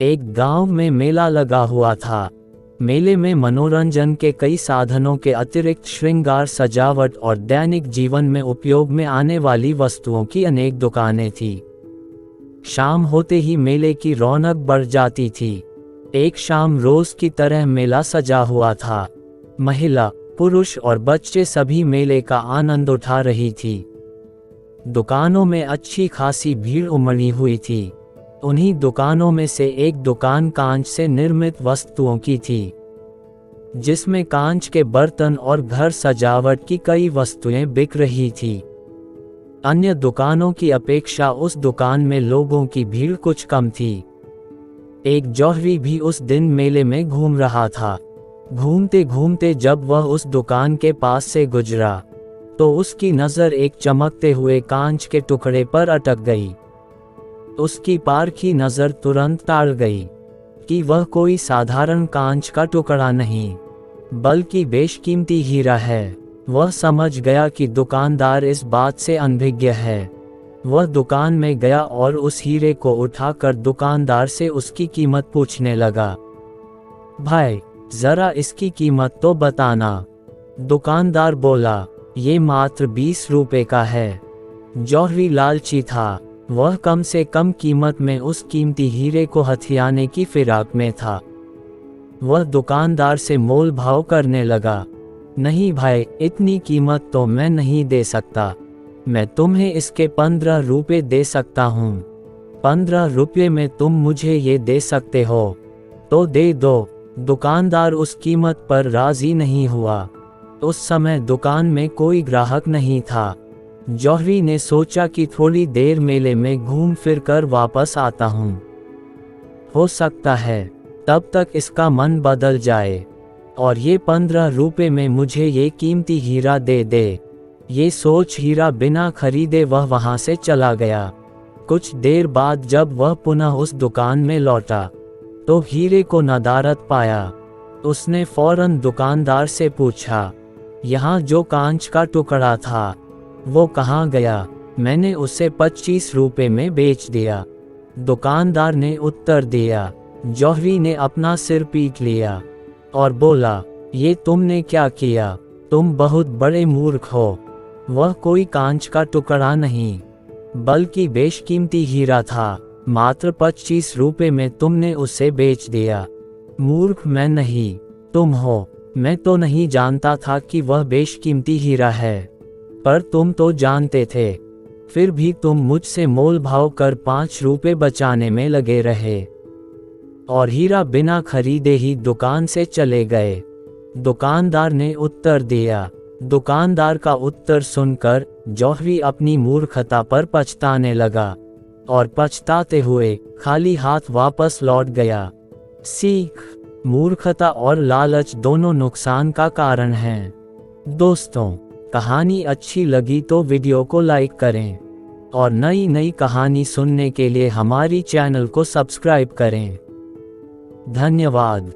एक गांव में मेला लगा हुआ था। मेले में मनोरंजन के कई साधनों के अतिरिक्त श्रृंगार, सजावट और दैनिक जीवन में उपयोग में आने वाली वस्तुओं की अनेक दुकानें थीं। शाम होते ही मेले की रौनक बढ़ जाती थी। एक शाम रोज की तरह मेला सजा हुआ था। महिला, पुरुष और बच्चे सभी मेले का आनंद उठा रही थी। दुकानों में अच्छी खासी भीड़ उमड़ी हुई थी। उन्हीं दुकानों में से एक दुकान कांच से निर्मित वस्तुओं की थी, जिसमें कांच के बर्तन और घर सजावट की कई वस्तुएं बिक रही थी। अन्य दुकानों की अपेक्षा उस दुकान में लोगों की भीड़ कुछ कम थी। एक जौहरी भी उस दिन मेले में घूम रहा था। घूमते घूमते जब वह उस दुकान के पास से गुजरा तो उसकी नज़र एक चमकते हुए कांच के टुकड़े पर अटक गई। उसकी पारखी नज़र तुरंत टाल गई कि वह कोई साधारण कांच का टुकड़ा नहीं, बल्कि बेशकीमती हीरा है। वह समझ गया कि दुकानदार इस बात से अनभिज्ञ है। वह दुकान में गया और उस हीरे को उठाकर दुकानदार से उसकी कीमत पूछने लगा। भाई, जरा इसकी कीमत तो बताना। दुकानदार बोला, ये मात्र 20 रुपए का है। जौहरी लालची था। वह कम से कम कीमत में उस कीमती हीरे को हथियाने की फिराक में था। वह दुकानदार से मोल भाव करने लगा। नहीं भाई, इतनी कीमत तो मैं नहीं दे सकता। मैं तुम्हें इसके 15 रुपए दे सकता हूँ। 15 रुपये में तुम मुझे ये दे सकते हो तो दे दो। दुकानदार उस कीमत पर राजी नहीं हुआ। उस समय दुकान में कोई ग्राहक नहीं था। जौहरी ने सोचा कि थोड़ी देर मेले में घूम फिर कर वापस आता हूँ। हो सकता है तब तक इसका मन बदल जाए और ये 15 रुपये में मुझे ये कीमती हीरा दे दे। ये सोच हीरा बिना खरीदे वह वहाँ से चला गया। कुछ देर बाद जब वह पुनः उस दुकान में लौटा तो हीरे को नदारद पाया। उसने फौरन दुकानदार से पूछा, यहाँ जो कांच का टुकड़ा था वो कहाँ गया? मैंने उसे 25 रुपये में बेच दिया। दुकानदार ने उत्तर दिया। जौहरी ने अपना सिर पीट लिया और बोला, ये तुमने क्या किया? तुम बहुत बड़े मूर्ख हो। वह कोई कांच का टुकड़ा नहीं, बल्कि बेशकीमती हीरा था। मात्र 25 रुपये में तुमने उसे बेच दिया। मूर्ख मैं नहीं, तुम हो। मैं तो नहीं जानता था कि वह बेशकीमती हीरा है, पर तुम तो जानते थे। फिर भी तुम मुझसे मोल भाव कर 5 रुपये बचाने में लगे रहे और हीरा बिना खरीदे ही दुकान से चले गए। दुकानदार ने उत्तर दिया। दुकानदार का उत्तर सुनकर जौहरी अपनी मूर्खता पर पछताने लगा और पछताते हुए खाली हाथ वापस लौट गया। सीख: मूर्खता और लालच दोनों नुकसान का कारण हैं। दोस्तों, कहानी अच्छी लगी तो वीडियो को लाइक करें और नई नई कहानी सुनने के लिए हमारी चैनल को सब्सक्राइब करें। धन्यवाद।